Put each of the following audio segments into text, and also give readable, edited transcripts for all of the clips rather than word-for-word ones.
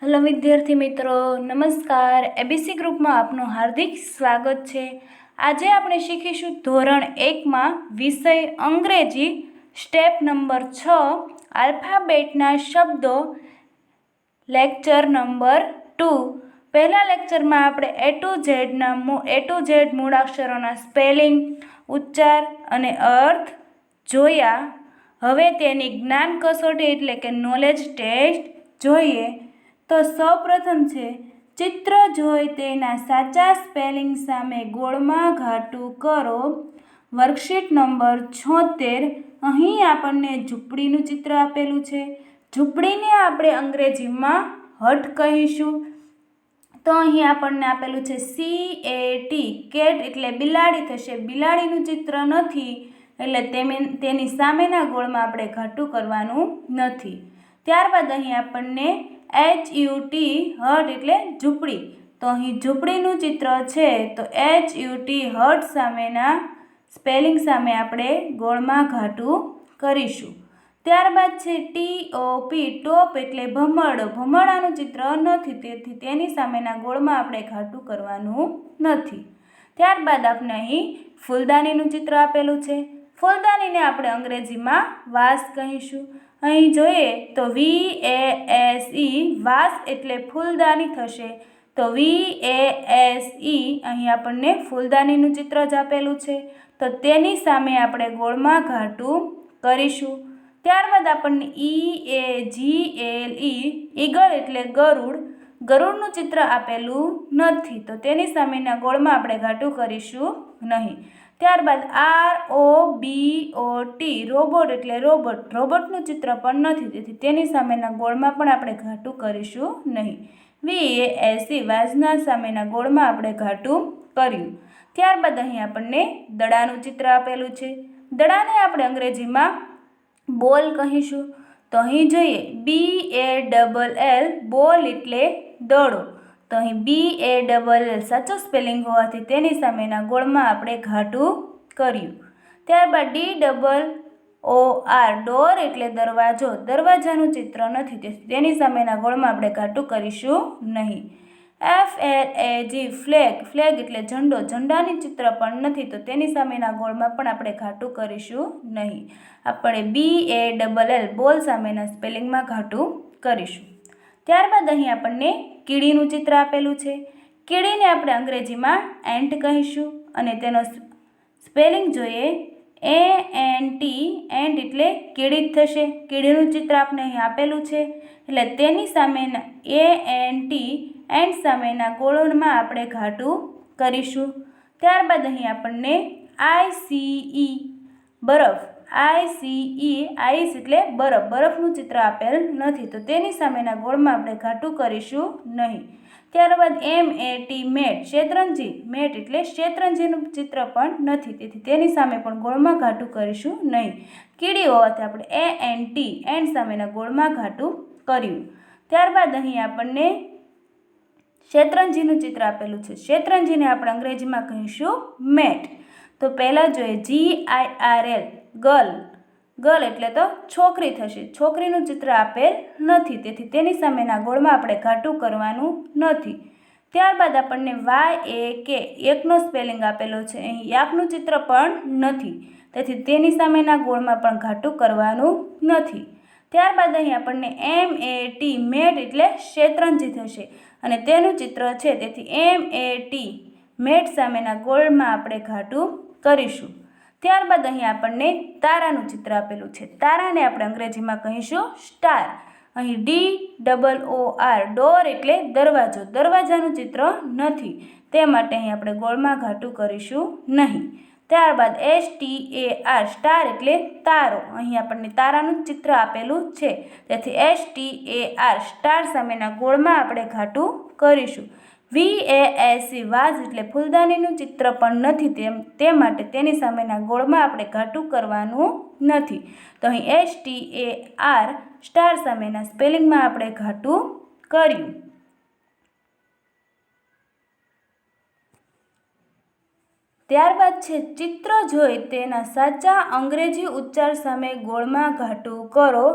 Hello વિદ્યાર્થી મિત્રો, નમસ્કાર. એબીસી ગ્રુપમાં આપનું હાર્દિક સ્વાગત છે. આજે આપણે શીખીશું ધોરણ 1માં વિષય અંગ્રેજી સ્ટેપ નંબર 6 આલ્ફાબેટના શબ્દો લેક્ચર નંબર 2. પહેલા લેક્ચરમાં આપણે એ ટુ ઝેડ મૂળાક્ષરોના સ્પેલિંગ, ઉચ્ચાર અને અર્થ જોયા. હવે તેની જ્ઞાન કસોટી એટલે કે નોલેજ ટેસ્ટ જોઈએ. તો સૌપ્રથમ છે ચિત્ર જોઈ તેના સાચા સ્પેલિંગ સામે ગોળમાં ઘાટું કરો. Worksheet number 76. અહીં આપણને ઝૂંપડીનું ચિત્ર આપેલું છે. ઝૂંપડીને આપણે અંગ્રેજીમાં હટ કહીશું. તો અહીં આપણને આપેલું છે CAT, કેટ એટલે બિલાડી થશે. બિલાડીનું ચિત્ર નથી એટલે તેની સામેના ગોળમાં આપણે ઘાટું કરવાનું નથી. ત્યારબાદ અહીં આપણને HUT, હટ એટલે ઝૂંપડી. તો અહીં ઝૂંપડીનું ચિત્ર છે તો HUT હટ સામેના સ્પેલિંગ સામે આપણે ગોળમાં ઘાટું કરીશું. ત્યારબાદ છે TOP, ટોપ એટલે ભમરડો. ભમરડાનું ચિત્ર નથી તેથી તેની સામેના ગોળમાં આપણે ઘાટું કરવાનું નથી. ત્યારબાદ આપણે અહીં ફૂલદાનીનું ચિત્ર આપેલું છે. ફૂલદાનીને આપણે અંગ્રેજીમાં વાસ કહીશું. અહીં જોઈએ તો VASE, વાસ એટલે ફૂલદાની થશે. તો VASE અહીં આપણને ફૂલદાનીનું ચિત્ર જ આપેલું છે તો તેની સામે આપણે ગોળમાં ઘાટું કરીશું. ત્યારબાદ આપણને EAGLE, ઈગલ એટલે ગરુડ. ગરુડનું ચિત્ર આપેલું નથી તો તેની સામેના ગોળમાં આપણે ઘાટું કરીશું નહીં. ત્યારબાદ ROBOT, રોબોટ એટલે રોબોટ. રોબોટનું ચિત્ર પણ નથી તેથી તેની સામેના ગોળમાં પણ આપણે ઘાટું કરીશું નહીં. VASE, વાંસના સામેના ગોળમાં આપણે ઘાટું કર્યું. ત્યારબાદ અહીં આપણને દડાનું ચિત્ર આપેલું છે. દડાને આપણે અંગ્રેજીમાં બોલ કહીશું. તો અહીં જોઈએ BALL, બોલ એટલે દડો. તો અહીં BALL સાચું સ્પેલિંગ હોવાથી તેની સામેના ગોળમાં આપણે ઘાટું કર્યું. ત્યારબાદ DOOR, ડોર એટલે દરવાજો. દરવાજાનું ચિત્ર નથી તેથી તેની સામેના ગોળમાં આપણે ઘાટું કરીશું નહીં. FLAG, flag. ફ્લેગ એટલે ઝંડો. ઝંડાની ચિત્ર પણ નથી તો તેની સામેના ગોળમાં પણ આપણે ઘાટું કરીશું નહીં. આપણે BALL, બોલ સામેના સ્પેલિંગમાં ઘાટું કરીશું. ત્યારબાદ અહીં આપણને કીડીનું ચિત્ર આપેલું છે. કીડીને આપણે અંગ્રેજીમાં એન્ટ કહીશું અને તેનો સ્પેલિંગ જોઈએ ANT, એન્ટ એટલે કીડી જ થશે. કીડીનું ચિત્ર આપણે અહીં આપેલું છે એટલે તેની સામેના ANT, એન્ટ સામેના ગોળમાં આપણે ઘાટું કરીશું. ત્યારબાદ અહીં આપણને ICE, બરફ. આઈસ એટલે બરફ. બરફનું ચિત્ર આપેલ નથી તો તેની સામેના ગોળમાં આપણે ઘાટું કરીશું નહીં. ત્યારબાદ MET, મેટ. શેતરંજી, મેટ એટલે શેતરંજીનું ચિત્ર પણ નથી તેથી તેની સામે પણ ગોળમાં ઘાટું કરીશું નહીં. કીડી હોવાથી આપણે ANT, એન્ટ સામેના ગોળમાં ઘાટું કર્યું. ત્યારબાદ અહીં આપણને શેતરંજીનું ચિત્ર આપેલું છે. શેતરંજીને આપણે અંગ્રેજીમાં કહીશું મેટ. તો પહેલાં જોઈએ GIRL, ગર્લ. ગર્લ એટલે તો છોકરી થશે. છોકરીનું ચિત્ર આપેલ નથી તેથી તેની સામેના ગોળમાં આપણે ઘાટું કરવાનું નથી. ત્યારબાદ આપણને YAK, એકનો સ્પેલિંગ આપેલો છે. અહીં યાકનું ચિત્ર પણ નથી તેથી તેની સામેના ગોળમાં પણ ઘાટું કરવાનું નથી. ત્યારબાદ અહીં આપણને MAT, મેટ એટલે શેતરંજી થશે અને તેનું ચિત્ર છે તેથી MAT, મેટ સામેના ગોળમાં આપણે ઘાટું કરીશું. ત્યારબાદ અહીં આપણને તારાનું ચિત્ર આપેલું છે. તારાને આપણે અંગ્રેજીમાં કહીશું સ્ટાર. અહીં DOOR, ડોર એટલે દરવાજો. દરવાજાનું ચિત્ર નથી તે માટે અહીં આપણે ગોળમાં ઘાટું કરીશું નહીં. ત્યારબાદ STAR, સ્ટાર એટલે તારો. અહીં આપણને તારાનું ચિત્ર આપેલું છે તેથી STAR, સ્ટાર સામેના ગોળમાં આપણે ઘાટું કરીશું. VASE, વાઝ એટલે ફૂલદાનીનું ચિત્ર પણ નથી તે માટે તેની સામેના ગોળમાં આપણે ઘાટું કરવાનું નથી. તો અહીં STAR, સ્ટાર સામેના સ્પેલિંગમાં આપણે ઘાટું કર્યું. ત્યારબાદ છે ચિત્ર જોઈ તેના સાચા અંગ્રેજી ઉચ્ચાર સામે ગોળમાં ઘાટું કરો.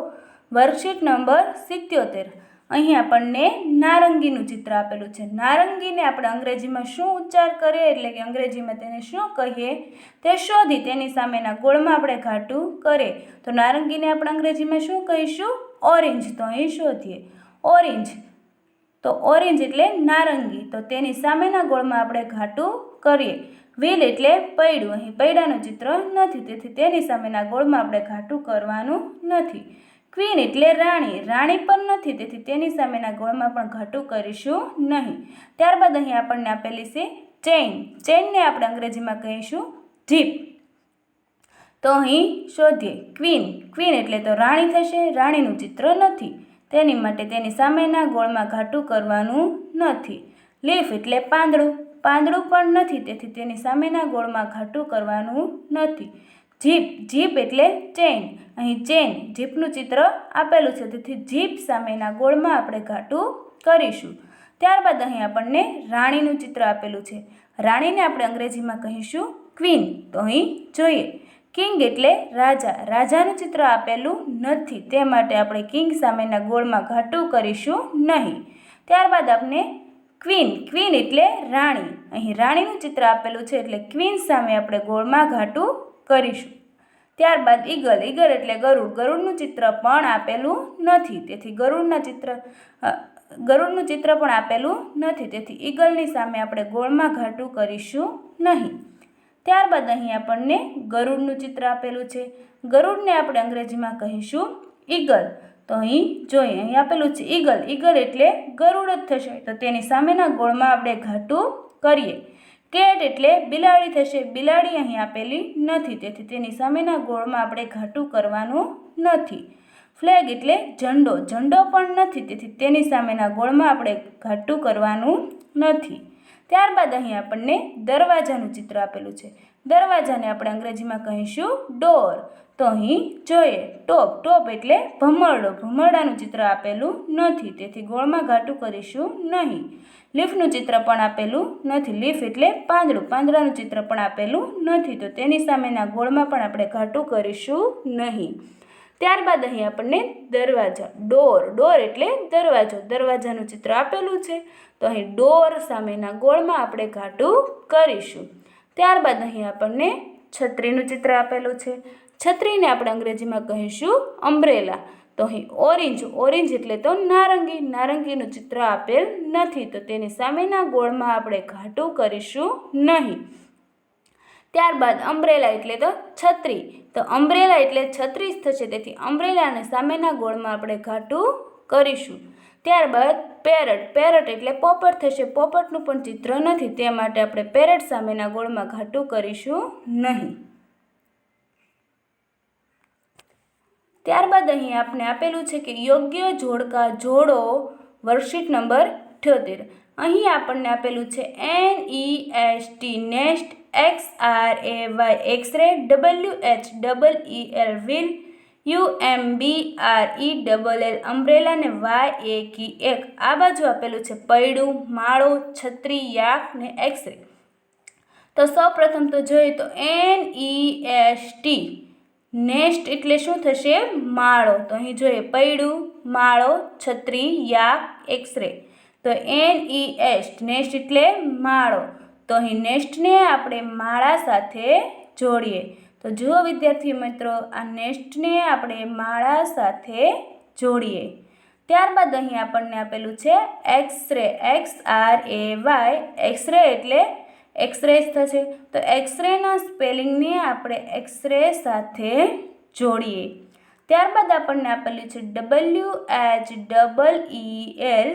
Worksheet number 77. અહીં આપણને નારંગીનું ચિત્ર આપેલું છે. નારંગીને આપણે અંગ્રેજીમાં શું ઉચ્ચાર કરીએ એટલે કે અંગ્રેજીમાં તેને શું કહીએ તે શોધી તેની સામેના ગોળમાં આપણે ઘાટું કરીએ. તો નારંગીને આપણે અંગ્રેજીમાં શું કહીશું? ઓરેન્જ. તો અહીં શોધીએ ઓરેન્જ. તો ઓરેન્જ એટલે નારંગી. તો તેની સામેના ગોળમાં આપણે ઘાટું કરીએ. વ્હીલ એટલે પૈડું. અહીં પૈડાનું ચિત્ર નથી તેથી તેની સામેના ગોળમાં આપણે ઘાટું કરવાનું નથી. ક્વીન એટલે રાણી. રાણી પણ નથી તેથી તેની સામેના ગોળમાં પણ ઘાટું કરીશું નહીં. ત્યારબાદ અહીં આપણને આપેલી છે ચેઇન. ચેઇનને આપણે અંગ્રેજીમાં કહીશું જીપ. તો અહીં શોધીએ ક્વીન. ક્વીન એટલે તો રાણી થશે. રાણીનું ચિત્ર નથી તેની માટે તેની સામેના ગોળમાં ઘાટું કરવાનું નથી. લીફ એટલે પાંદડું. પાંદડું પણ નથી તેથી તેની સામેના ગોળમાં ઘાટું કરવાનું નથી. જીપ. જીપ એટલે ચેઇન. અહીં ચેઇન જીપનું ચિત્ર આપેલું છે તેથી જીપ સામેના ગોળમાં આપણે ઘાટું કરીશું. ત્યારબાદ અહીં આપણને રાણીનું ચિત્ર આપેલું છે. રાણીને આપણે અંગ્રેજીમાં કહીશું ક્વીન. તો અહીં જોઈએ કિંગ એટલે રાજા. રાજાનું ચિત્ર આપેલું નથી તે માટે આપણે કિંગ સામેના ગોળમાં ઘાટું કરીશું નહીં. ત્યારબાદ આપણે ક્વીન. ક્વીન એટલે રાણી. અહીં રાણીનું ચિત્ર આપેલું છે એટલે ક્વીન સામે આપણે ગોળમાં ઘાટું કરીશું. ત્યારબાદ ઈગલ. ઈગલ એટલે ગરુડ. ગરુડનું ચિત્ર પણ આપેલું નથી તેથી ગરુડનું ચિત્ર પણ આપેલું નથી તેથી ઈગલની સામે આપણે ગોળમાં ઘાટું કરીશું નહીં. ત્યારબાદ અહીં આપણને ગરુડનું ચિત્ર આપેલું છે. ગરુડને આપણે અંગ્રેજીમાં કહીશું ઈગલ. તો અહીં જોઈએ અહીં આપેલું છે ઈગલ. ઈગલ એટલે ગરુડ જ થશે તો તેની સામેના ગોળમાં આપણે ઘાટું કરીએ. કેટ એટલે બિલાડી થશે. બિલાડી અહીં આપેલી નથી તેથી તેની સામેના ગોળમાં આપણે ઘાટું કરવાનું નથી. ફ્લેગ એટલે ઝંડો. ઝંડો પણ નથી તેથી તેની સામેના ગોળમાં આપણે ઘાટું કરવાનું નથી. ત્યારબાદ અહીં આપણને દરવાજાનું ચિત્ર આપેલું છે. દરવાજાને આપણે અંગ્રેજીમાં કહીશું ડોર. તો અહીં જોઈએ ટોપ. ટોપ એટલે ભમરડો. ભમરડાનું ચિત્ર આપેલું નથી તેથી ગોળમાં ઘાટું કરીશું નહીં. લીફનું ચિત્ર પણ આપેલું નથી. લીફ એટલે પાંદડું. પાંદડાનું ચિત્ર પણ આપેલું નથી તો તેની સામેના ગોળમાં પણ આપણે ઘાટું કરીશું નહીં. ત્યારબાદ અહીં આપણને દરવાજા ડોર. ડોર એટલે દરવાજો. દરવાજાનું ચિત્ર આપેલું છે તો અહીં ડોર સામેના ગોળમાં આપણે ઘાટું કરીશું. ત્યારબાદ અહીં આપણને છત્રીનું ચિત્ર આપેલું છે. છત્રીને આપણે અંગ્રેજીમાં કહીશું અમ્બ્રેલા. તો અહીં ઓરેન્જ. ઓરેન્જ એટલે તો નારંગી. નારંગીનું ચિત્ર આપેલ નથી તો તેની સામેના ગોળમાં આપણે ઘાટું કરીશું નહીં. ત્યારબાદ અમ્બ્રેલા એટલે તો છત્રી. તો અમ્બ્રેલા એટલે છત્રી જ થશે તેથી અમ્બ્રેલાને સામેના ગોળમાં આપણે ઘાટું કરીશું. ત્યારબાદ પેરટ. પેરટ એટલે પોપટ થશે. પોપટનું પણ ચિત્ર નથી તે માટે આપણે પેરટ સામેના ગોળમાં ઘાટું કરીશું નહીં. ત્યારબાદ અહીં આપણે આપેલું છે કે યોગ્ય જોડકા જોડો. Worksheet number 78. અહીં આપણને આપેલું છે NEST nest, XRAY x ray, WHEEL wheel, UMBRELL umbrella ને YAK. આ બાજુ આપેલું છે પૈડું, માળો, છત્રી, યાક ને એક્સરે. તો સૌપ્રથમ તો જોઈએ તો NEST નેસ્ટ એટલે શું થશે? માળો. તો અહીં જોઈએ પૈડું, માળો, છત્રી, યાક, એક્સરે. તો નેસ્ટ એટલે માળો. તો અહીં નેસ્ટને આપણે માળા સાથે જોડીએ. તો જુઓ વિદ્યાર્થી મિત્રો આ નેસ્ટને આપણે માળા સાથે જોડીએ. ત્યારબાદ અહીં આપણને આપેલું છે એક્સરે. XRAY એક્સરે એટલે એક્સરે થશે. તો એક્સરેના સ્પેલિંગને આપણે એક્સરે સાથે જોડીએ. ત્યારબાદ આપણને આપેલું છે WHEEL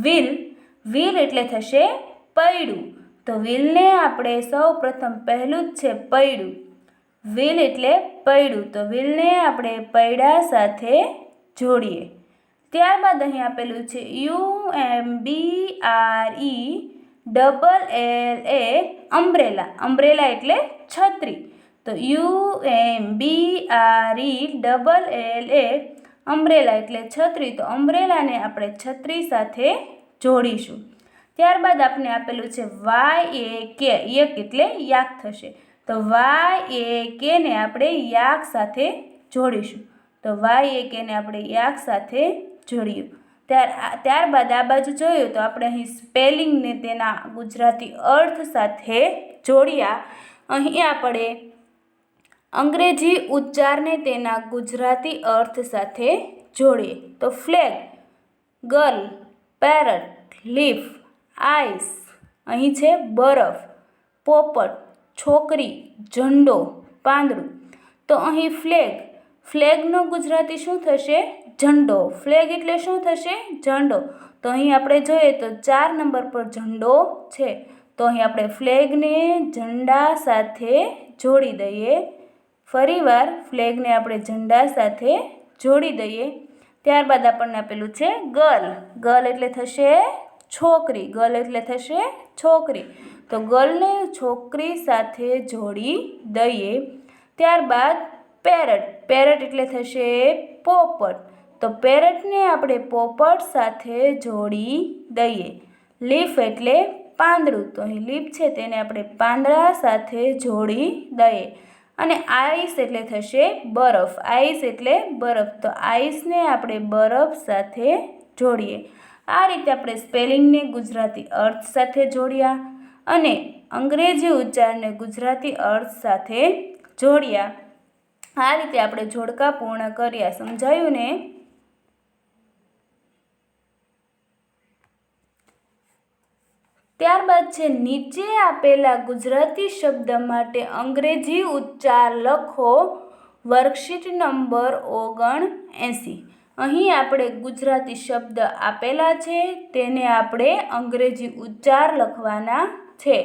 વ્હીલ. વ્હીલ એટલે થશે પૈડું. તો વ્હીલને આપણે સૌ પ્રથમ પહેલું જ છે પૈડું. વ્હીલ એટલે પૈડું તો વ્હીલને આપણે પૈડા સાથે જોડીએ. ત્યારબાદ અહીં આપેલું છે UMBRELLA અમ્બ્રેલા. અમ્બ્રેલા એટલે છત્રી. તો UMBRELLA અમ્બ્રેલા એટલે છત્રી. તો અમ્બ્રેલાને આપણે છત્રી સાથે જોડીશું. ત્યારબાદ આપણે આપેલું છે YAK. યક એટલે યાક થશે. તો YAK ને આપણે યાક સાથે જોડીશું. તો YAK ને આપણે યાક સાથે જોડીએ. ત્યારબાદ આ બાજુ જોયું તો આપણે અહીં સ્પેલિંગને તેના ગુજરાતી અર્થ સાથે જોડ્યા. અહીં આપણે અંગ્રેજી ઉચ્ચારને તેના ગુજરાતી અર્થ સાથે જોડીએ. તો flag, girl, parrot, leaf, ice, અહીં છે બરફ, પોપટ, છોકરી, ઝંડો, પાંદડું. તો અહીં ફ્લેગનો ગુજરાતી શું થશે? ઝંડો. ફ્લેગ એટલે શું થશે? ઝંડો. તો અહીં આપણે જોઈએ તો 4 નંબર પર ઝંડો છે. તો અહીં આપણે ફ્લેગને ઝંડા સાથે જોડી દઈએ. ફરીવાર ફ્લેગને આપણે ઝંડા સાથે જોડી દઈએ. ત્યારબાદ આપણને આપેલું છે ગર્લ. ગર્લ એટલે થશે છોકરી. ગર્લ એટલે થશે છોકરી. તો ગર્લને છોકરી સાથે જોડી દઈએ. ત્યારબાદ પેરટ. પેરટ એટલે થશે પોપટ. તો પેરટને આપણે પોપટ સાથે જોડી દઈએ. લીફ એટલે પાંદડું. તો અહીં લીફ છે તેને આપણે પાંદડા સાથે જોડી દઈએ. અને આઈસ એટલે થશે બરફ. આઈસ એટલે બરફ. તો આઈસને આપણે બરફ સાથે જોડીએ. આ રીતે આપણે સ્પેલિંગને ગુજરાતી અર્થ સાથે જોડ્યા અને અંગ્રેજી ઉચ્ચારને ગુજરાતી અર્થ સાથે જોડ્યા. આ રીતે આપણે જોડકા પૂર્ણ કર્યા. સમજાયું ને? ત્યારબાદ છે નીચે આપેલા ગુજરાતી શબ્દ માટે અંગ્રેજી ઉચ્ચાર લખો. Worksheet number 79. અહીં આપણે ગુજરાતી શબ્દ આપેલા છે તેને આપણે અંગ્રેજી ઉચ્ચાર લખવાના છે.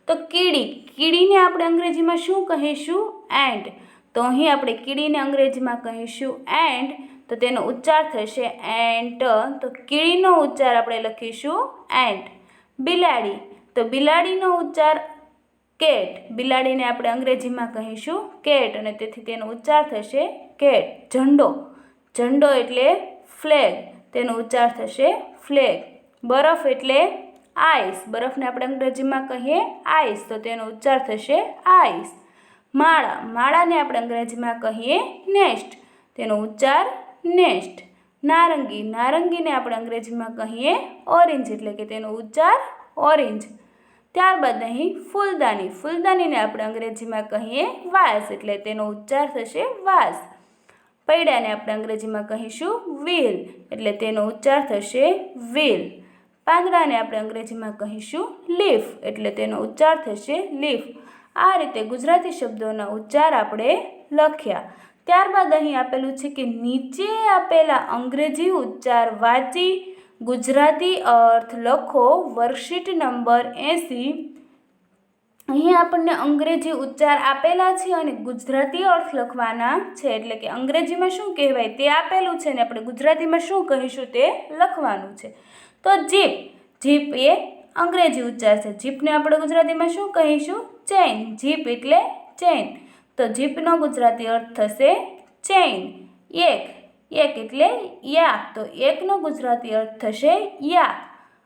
તો કીડી. કીડીને આપણે અંગ્રેજીમાં શું કહીશું? એન્ટ. તો અહીં આપણે કીડીને અંગ્રેજીમાં કહીશું એન્ટ. તો તેનો ઉચ્ચાર થશે એન્ટ. તો કીડીનો ઉચ્ચાર આપણે લખીશું એન્ટ. બિલાડી. તો બિલાડીનો ઉચ્ચાર કેટ. બિલાડીને આપણે અંગ્રેજીમાં કહીશું કેટ અને તેથી તેનો ઉચ્ચાર થશે કેટ. ઝંડો. ઝંડો એટલે ફ્લેગ. તેનો ઉચ્ચાર થશે ફ્લેગ. બરફ એટલે આઈસ. બરફને આપણે અંગ્રેજીમાં કહીએ આઈસ. તો તેનો ઉચ્ચાર થશે આઈસ. માળા. માળાને આપણે અંગ્રેજીમાં કહીએ નેસ્ટ. તેનો ઉચ્ચાર નેસ્ટ. નારંગી. નારંગીને આપણે અંગ્રેજીમાં કહીએ ઓરેન્જ એટલે કે તેનો ઉચ્ચાર ઓરેન્જ. ત્યારબાદ અહીં ફૂલદાની. ફૂલદાનીને આપણે અંગ્રેજીમાં કહીએ વાઝ એટલે તેનો ઉચ્ચાર થશે વાઝ. પૈડાને આપણે અંગ્રેજીમાં કહીશું વ્હીલ એટલે તેનો ઉચ્ચાર થશે વ્હીલ. પાંદડાને આપણે અંગ્રેજીમાં કહીશું લીફ એટલે તેનો ઉચ્ચાર થશે લીફ. આ રીતે ગુજરાતી શબ્દોના ઉચ્ચાર આપણે લખ્યા. ત્યારબાદ અહીં આપેલું છે કે નીચે આપેલા અંગ્રેજી ઉચ્ચાર વાંચી ગુજરાતી અર્થ લખો. Worksheet number 80. અહીં આપણને અંગ્રેજી ઉચ્ચાર આપેલા છે અને ગુજરાતી અર્થ લખવાના છે. એટલે કે અંગ્રેજીમાં શું કહેવાય તે આપેલું છે ને આપણે ગુજરાતીમાં શું કહીશું તે લખવાનું છે. તો જીપ. જીપ એ અંગ્રેજી ઉચ્ચાર છે. જીપને આપણે ગુજરાતીમાં શું કહીશું? ચેઇન. જીપ એટલે ચેઇન. તો જીપનો ગુજરાતી અર્થ થશે ચેઇન. એક. એક એટલે યાક. તો એકનો ગુજરાતી અર્થ થશે યાક.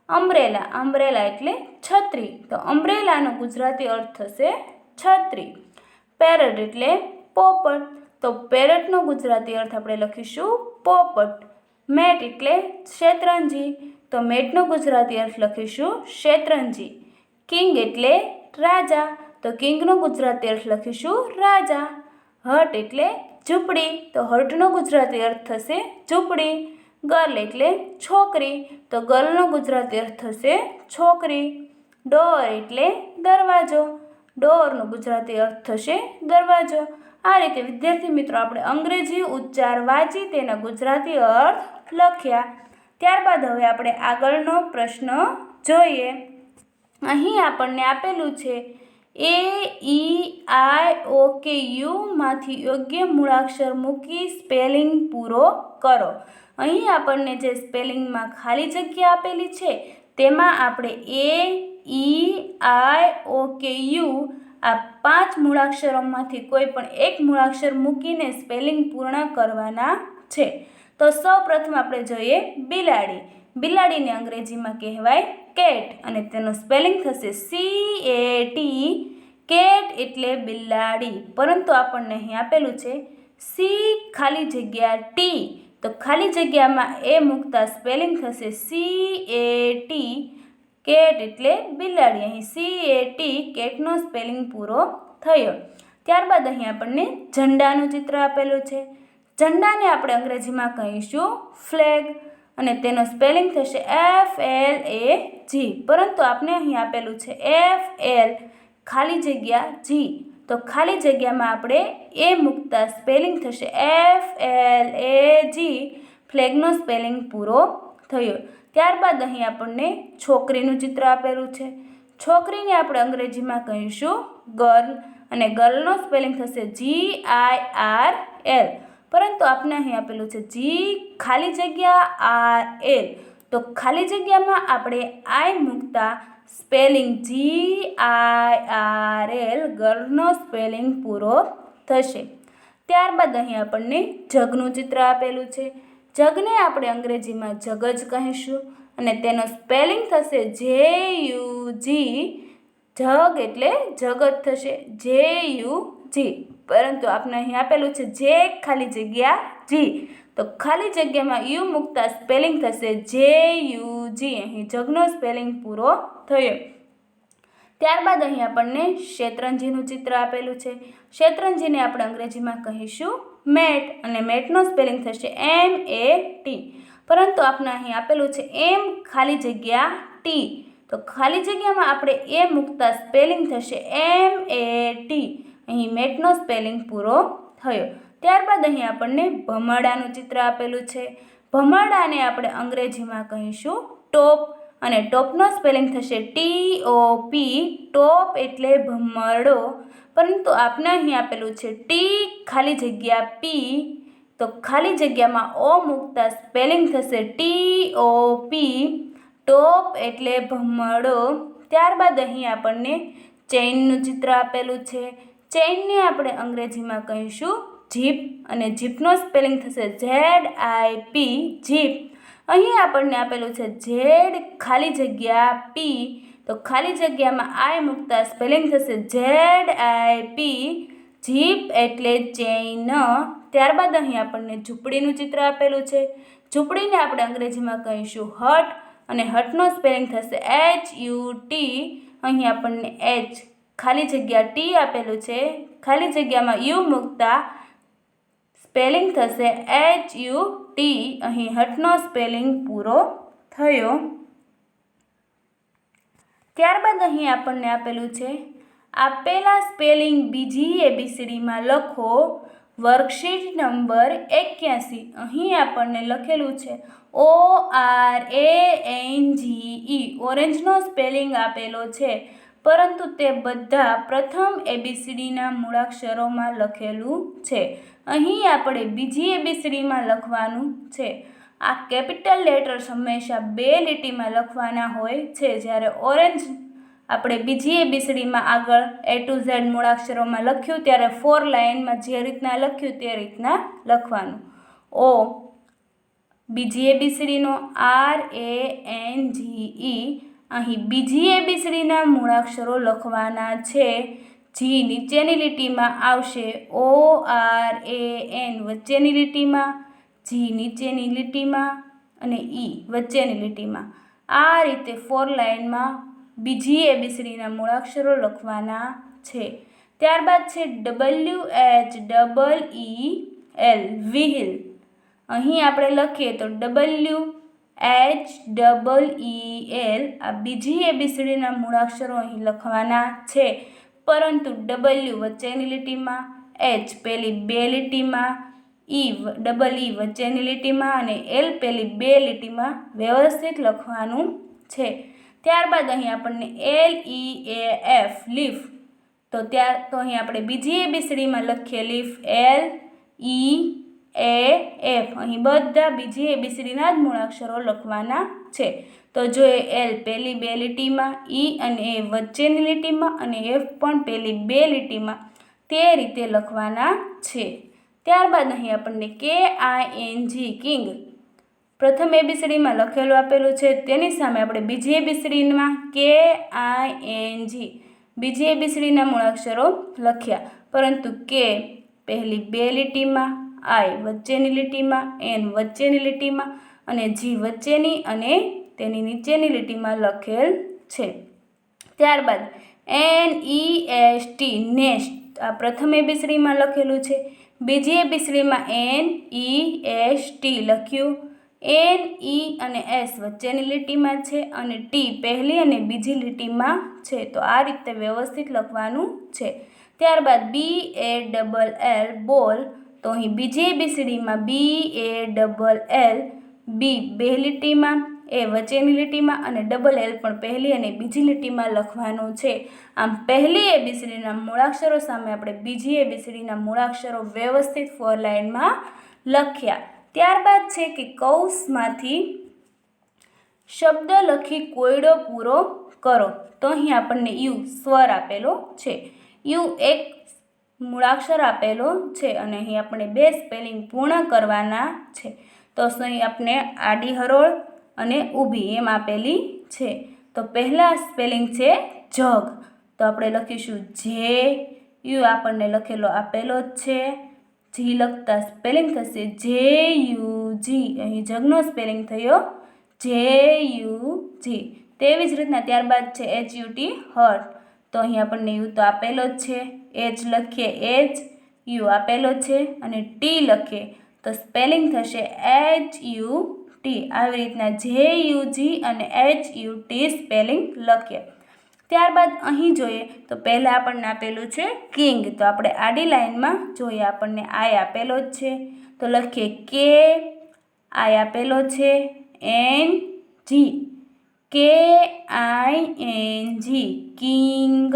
અમ્બ્રેલા. અમ્બ્રેલા એટલે છત્રી. તો અમ્બ્રેલાનો ગુજરાતી અર્થ થશે છત્રી. પેરટ એટલે પોપટ. તો પેરટનો ગુજરાતી અર્થ આપણે લખીશું પોપટ. મેટ એટલે શેતરંજી. તો મેટનો ગુજરાતી અર્થ લખીશું શેતરંજી. કિંગ એટલે રાજા. તો કિંગનો ગુજરાતી અર્થ લખીશું રાજા. હટ એટલે ઝૂંપડી. તો હટનો ગુજરાતી અર્થ થશે ઝૂંપડી. ગર્લ એટલે છોકરી. તો ગર્લનો ગુજરાતી અર્થ થશે છોકરી. ડોર એટલે દરવાજો. ડોરનો ગુજરાતી અર્થ થશે દરવાજો. આ રીતે વિદ્યાર્થી મિત્રો આપણે અંગ્રેજી ઉચ્ચાર વાંચી તેના ગુજરાતી અર્થ લખ્યા. ત્યારબાદ હવે આપણે આગળનો પ્રશ્ન જોઈએ. અહીં આપણને આપેલું છે AEIOKU માંથી યોગ્ય મૂળાક્ષર મૂકી સ્પેલિંગ પૂરો કરો. અહીં આપણને જે સ્પેલિંગમાં ખાલી જગ્યા આપેલી છે તેમાં આપણે AEIOKU આ 5 મૂળાક્ષરોમાંથી કોઈ પણ એક મૂળાક્ષર મૂકીને સ્પેલિંગ પૂર્ણ કરવાના છે. તો સૌપ્રથમ આપણે જોઈએ બિલાડી. બિલાડીને અંગ્રેજીમાં કહેવાય કેટ અને તેનો સ્પેલિંગ થશે CAT. કેટ એટલે બિલાડી. પરંતુ આપણને અહીં આપેલું છે C ખાલી જગ્યા T. તો ખાલી જગ્યામાં એ મૂકતા સ્પેલિંગ થશે CAT, કેટ એટલે બિલાડી. અહીં CAT કેટનો સ્પેલિંગ પૂરો થયો. ત્યારબાદ અહીં આપણને ઝંડાનું ચિત્ર આપેલું છે. ઝંડાને આપણે અંગ્રેજીમાં કહીશું ફ્લેગ અને તેનો સ્પેલિંગ થશે FLAG, પરંતુ આપણે અહીં આપેલું છે FL ખાલી જગ્યા G. તો ખાલી જગ્યામાં આપણે એ મૂકતા સ્પેલિંગ થશે FLAG, ફ્લેગનો સ્પેલિંગ પૂરો થયો. ત્યારબાદ અહીં આપણને છોકરીનું ચિત્ર આપેલું છે. છોકરીને આપણે અંગ્રેજીમાં કહીશું ગર્લ અને ગર્લનો સ્પેલિંગ થશે GIRL, પરંતુ આપણે અહીં આપેલું છે G ખાલી જગ્યા RL. તો ખાલી જગ્યામાં આપણે આઈ મૂકતા સ્પેલિંગ GIRL, ગર્લનો સ્પેલિંગ પૂરો થશે. ત્યારબાદ અહીં આપણને જગનું ચિત્ર આપેલું છે. જગને આપણે અંગ્રેજીમાં જગ જ કહીશું અને તેનો સ્પેલિંગ થશે JUG. જગ એટલે જગત થશે JUG, પરંતુ આપણે અહીં આપેલું છે જે ખાલી જગ્યા જી. તો ખાલી જગ્યામાં યુ મૂકતા સ્પેલિંગ થશે JUG. અહીં જગનો સ્પેલિંગ પૂરો થયો. ત્યારબાદ અહીં આપણને શેતરંજીનું ચિત્ર આપેલું છે. શેતરંજીને આપણે અંગ્રેજીમાં કહીશું મેટ અને મેટનો સ્પેલિંગ થશે MAT, પરંતુ આપણે અહીં આપેલું છે M ખાલી જગ્યા T. તો ખાલી જગ્યામાં આપણે એ મૂકતા સ્પેલિંગ થશે MAT. અહીં મેટનો સ્પેલિંગ પૂરો થયો. ત્યારબાદ અહીં આપણને ભમરડાનું ચિત્ર આપેલું છે. ભમરડાને આપણે અંગ્રેજીમાં કહીશું ટોપ અને ટોપનો સ્પેલિંગ થશે TOP. ટોપ એટલે ભમરડો, પરંતુ આપણે અહીં આપેલું છે T ખાલી જગ્યા P. તો ખાલી જગ્યામાં O મૂકતા સ્પેલિંગ થશે TOP. ટોપ એટલે ભમરડો. ત્યારબાદ અહીં આપણને ચેઇનનું ચિત્ર આપેલું છે. ચેઇનને આપણે અંગ્રેજીમાં કહીશું જીપ અને જીપનો સ્પેલિંગ થશે ZIP, જીપ. અહીં આપણને આપેલું છે Z ખાલી જગ્યા P. તો ખાલી જગ્યામાં આઈ મૂકતા સ્પેલિંગ થશે ZIP, જીપ એટલે ચેઇન. ત્યારબાદ અહીં આપણને ઝૂંપડીનું ચિત્ર આપેલું છે. ઝૂંપડીને આપણે અંગ્રેજીમાં કહીશું હટ અને હટનો સ્પેલિંગ થશે HUT. અહીં આપણને H ખાલી જગ્યા T આપેલું છે. ખાલી જગ્યામાં યુ મૂકતા સ્પેલિંગ થશે HUT. અહીં હટનો સ્પેલિંગ પૂરો થયો. ત્યારબાદ અહીં આપણને આપેલું છે આપેલા સ્પેલિંગ બીજી ABCDમાં લખો. Worksheet number 81. અહીં આપણને લખેલું છે ORANGE. ઓરેન્જનો સ્પેલિંગ આપેલો છે, પરંતુ તે બધા પ્રથમ ABCDના મૂળાક્ષરોમાં લખેલું છે. અહીં આપણે બીજી ABCDમાં લખવાનું છે. આ કેપિટલ લેટર્સ હંમેશા 2 લીટીમાં લખવાના હોય છે, જ્યારે ઓરેન્જ આપણે બીજી ABCDમાં આગળ A to Z મૂળાક્ષરોમાં લખ્યું ત્યારે 4 લાઇનમાં જે રીતના લખ્યું તે રીતના લખવાનું. O બીજી ABCDનો RANGE. અહીં બીજી ABCDના મૂળાક્ષરો લખવાના છે. G નીચેની લીટીમાં આવશે, ORAN વચ્ચેની લીટીમાં, G નીચેની લીટીમાં અને E વચ્ચેની લીટીમાં. આ રીતે 4 લાઇનમાં બીજી ABCDના મૂળાક્ષરો લખવાના છે. ત્યારબાદ છે WHEEL, વ્હીલ. અહીં આપણે લખીએ તો WHEEL. આ બીજી ABCDના મૂળાક્ષરો અહીં લખવાના છે, પરંતુ W વચ્ચેની લીટીમાં, H પહેલી 2 લીટીમાં, E વચ્ચેની લીટીમાં અને L પહેલી 2 લીટીમાં વ્યવસ્થિત લખવાનું છે. ત્યારબાદ અહીં આપણને LEAF, લીફ. તો અહીં આપણે બીજી ABCDમાં લખીએ લીફ LEAF. અહીં બધા બીજી ABCDના જ મૂળાક્ષરો લખવાના છે. તો જો L પહેલી 2 લીટીમાં, E અને A વચ્ચેની લીટીમાં અને F પણ પહેલી 2 લીટીમાં, તે રીતે લખવાના છે. ત્યારબાદ અહીં આપણને KING, કિંગ. પ્રથમ ABCDમાં લખેલું આપેલું છે, તેની સામે આપણે બીજી ABCDમાં KING બીજી ABCDના મૂળાક્ષરો લખ્યા, પરંતુ K પહેલી 2 લીટીમાં, આઈ વચ્ચેની લીટીમાં, એન વચ્ચેની લીટીમાં અને જી વચ્ચેની અને તેની નીચેની લીટીમાં લખેલ છે. ત્યારબાદ NEST નેસ્ટ આ પ્રથમ એબીસીડીમાં લખેલું છે. બીજી એબીસીડીમાં NEST લખ્યું. N, E અને S વચ્ચેની લીટીમાં છે અને T પહેલી અને બીજી લીટીમાં છે. તો આ રીતે વ્યવસ્થિત લખવાનું છે. ત્યારબાદ BALL બોલ, તો અહીં બીજી એબીસીડીમાં BALL બી બે લીટીમાં, એ વચ્ચેની લીટીમાં અને ડબલ એલ પણ પહેલી અને બીજી લીટીમાં લખવાનું છે. આમ પહેલી એબીસીડીના મૂળાક્ષરો સામે આપણે બીજી એબીસીડીના મૂળાક્ષરો વ્યવસ્થિત 4 લાઇનમાં લખ્યા. ત્યારબાદ છે કે કૌંસમાંથી શબ્દ લખી કોયડો પૂરો કરો. તો અહીં આપણને યુ સ્વર આપેલો છે. યુ એક મૂળાક્ષર આપેલો છે અને અહીં આપણે 2 સ્પેલિંગ પૂર્ણ કરવાના છે. તો અહીં આપણે આડી હરોળ અને ઊભી એમ આપેલી છે. તો પહેલા સ્પેલિંગ છે જગ, તો આપણે લખીશું જે. યુ આપણને લખેલો આપેલો જ છે. જી લખતા સ્પેલિંગ થશે JUG. અહીં જગનો સ્પેલિંગ થયો JUG. તેવી જ રીતના ત્યારબાદ છે HUT હર્ટ, તો અહીં આપણને યુ તો આપેલો જ છે. એચ લખીએ એચ, યુ આપેલો છે અને ટી લખીએ તો સ્પેલિંગ થશે HUT. આવી રીતના JUG અને HUT સ્પેલિંગ લખીએ. ત્યારબાદ અહીં જોઈએ તો પહેલાં આપણને આપેલું છે કિંગ, તો આપણે આડી લાઈનમાં જોઈએ આપણને આઈ આપેલો જ છે તો લખીએ કે. આઈ આપેલો છે NG, KING કિંગ.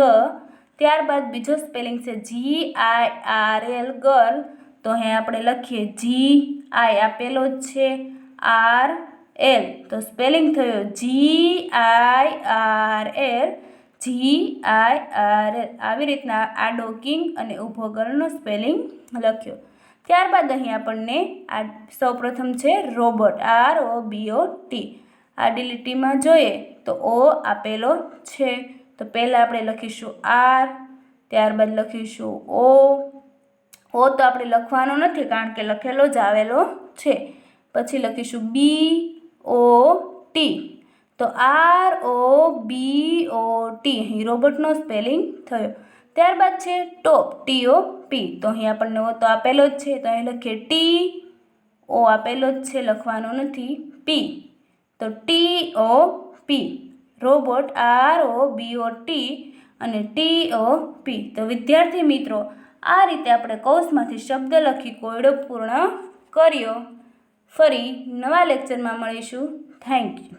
ત્યારબાદ બીજો સ્પેલિંગ છે GIRL ગર્લ, તો અહીં આપણે લખીએ GI આપેલો જ છે RL, તો સ્પેલિંગ થયો GIRL GIRL. આવી રીતના આડો કિંગ અને ઊભો ગર્લનો સ્પેલિંગ લખ્યો. ત્યારબાદ અહીં આપણને આ સૌપ્રથમ છે રોબોટ ROBOT. આડી લીટીમાં જોઈએ તો ઓ આપેલો છે, તો પહેલાં આપણે લખીશું R, ત્યારબાદ લખીશું ઓ. ઓ તો આપણે લખવાનો નથી કારણ કે લખેલો જ આવેલો છે. પછી લખીશું BOT, તો ROBOT અહીં રોબોટનો સ્પેલિંગ થયો. ત્યારબાદ છે ટોપ TOP, તો અહીં આપણને ઓ તો આપેલો જ છે તો અહીં લખીએ ટી. ઓ આપેલો જ છે, લખવાનો નથી. પી, તો TOP રોબોટ ROBOT અને TOP. તો વિદ્યાર્થી મિત્રો, આ રીતે આપણે કૌંસમાંથી શબ્દ લખી કોયડો પૂર્ણ કર્યો. ફરી નવા લેક્ચરમાં મળીશું. Thank you.